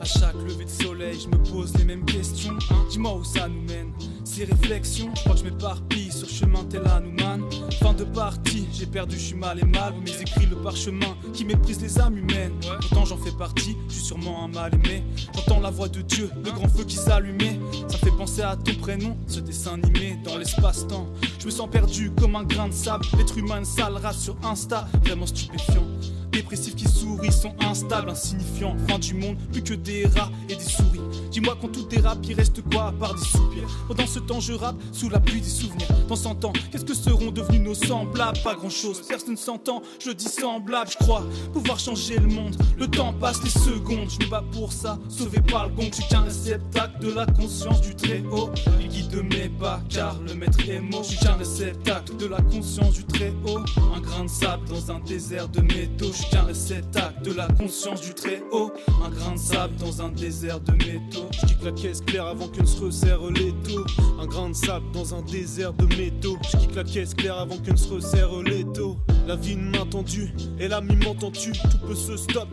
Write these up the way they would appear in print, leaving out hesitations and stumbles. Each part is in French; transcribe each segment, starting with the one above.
À chaque lever de soleil, je me pose les mêmes questions. Dis-moi où ça nous mène, ces réflexions. Je crois que je m'éparpille sur chemin tel Hanuman. Fin de partie, j'ai perdu, je suis mal et mal. Mes écrits, le parchemin qui méprise les âmes humaines. Pourtant j'en fais partie, je suis sûrement un mal aimé. J'entends la voix de Dieu, le grand feu qui s'allumait. Ça fait penser à ton prénom, ce dessin animé dans l'espace-temps. Je me sens perdu comme un grain de sable. L'être humain, une sale race sur Insta, vraiment stupéfiant. Dépressifs qui sourient sont instables, insignifiants. Fin du monde, plus que des rats et des souris. Dis-moi quand tout dérape, il reste quoi à part des soupirs. Pendant ce temps je rappe sous la pluie des souvenirs. Dans 100 ans, qu'est-ce que seront devenus nos semblables? Pas grand chose, personne s'entend, je dis semblable. Je crois pouvoir changer le monde. Le temps passe, les secondes, je me bats pour ça, sauvé par le gong. Je suis qu'un réceptacle de la conscience du Très-Haut. Il guide mes pas car le maître est mort. Je suis qu'un réceptacle de la conscience du Très-Haut. Un grain de sable dans un désert de métaux. Je suis qu'un réceptacle de la conscience du Très-Haut. Un grain de sable dans un désert de métaux. Je kick la caisse claire avant que ne se resserre les taux. Un grain de sable dans un désert de métaux. Je kick la caisse claire avant que ne se resserre les taux. La vie une main tendue, et l'ami m'entends-tu? Tout peut se stop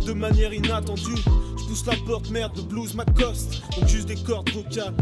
de manière inattendue. Je pousse la porte, merde, le blues m'accoste. Donc juste des cordes vocales.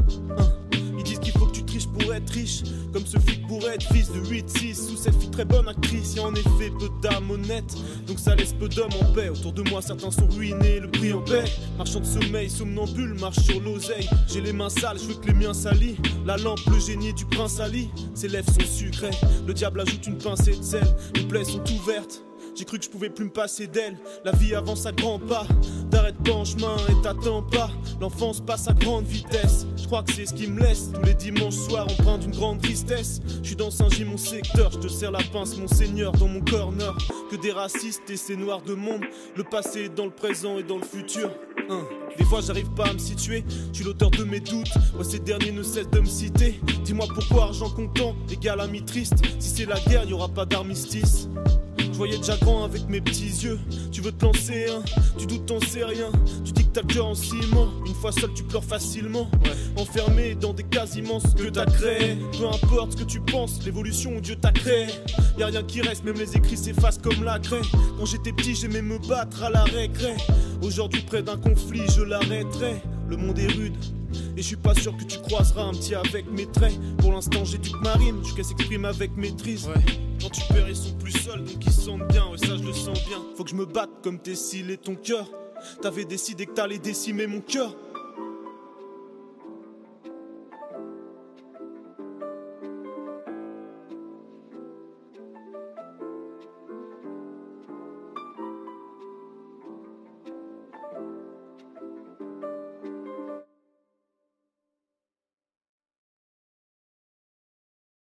Ils disent qu'il faut que tu triches pour être riche. Comme ce flic pourrait être fils de 8-6. Ou cette fille très bonne actrice. Y'a en effet peu d'âmes honnêtes, donc ça laisse peu d'hommes en paix. Autour de moi certains sont ruinés, le prix en paix. Marchand de sommeil, somnambule, marche sur l'oseille. J'ai les mains sales, je veux que les miens salissent. La lampe, le génie du prince Ali. Ses lèvres sont sucrées, le diable ajoute une pincée de sel. Les plaies sont ouvertes, j'ai cru que je pouvais plus me passer d'elle. La vie avance à grands pas, t'arrêtes pas en chemin et t'attends pas. L'enfance passe à grande vitesse, je crois que c'est ce qui me laisse. Tous les dimanches soirs empreint d'une grande tristesse. Je suis dans Saint-Gy, mon secteur, je te serre la pince, mon seigneur, dans mon corner. Que des racistes et ces noirs de monde. Le passé est dans le présent et dans le futur. Des fois j'arrive pas à me situer, je suis l'auteur de mes doutes. Moi ces derniers ne cessent de me citer. Dis-moi pourquoi argent comptant égale ami triste. Si c'est la guerre, y'aura pas d'armistice. Je voyais déjà grand avec mes petits yeux. Tu veux te lancer, hein, tu doutes, t'en sais rien. Tu dis que t'as le cœur en ciment. Une fois seul tu pleures facilement. Enfermé dans des cases immenses que t'as créées. Peu importe ce que tu penses, l'évolution où Dieu t'a créé. Y'a rien qui reste, même les écrits s'effacent comme la craie. Quand j'étais petit j'aimais me battre à la récré. Aujourd'hui près d'un conflit je l'arrêterai. Le monde est rude et je suis pas sûr que tu croiseras un petit avec mes traits. Pour l'instant j'éduque ma rime, jusqu'à s'exprime avec maîtrise. Quand tu perds ils sont plus seuls donc ils sentent bien, ouais ça je le sens bien. Faut que je me batte comme t'es scellé ton cœur. T'avais décidé que t'allais décimer mon cœur.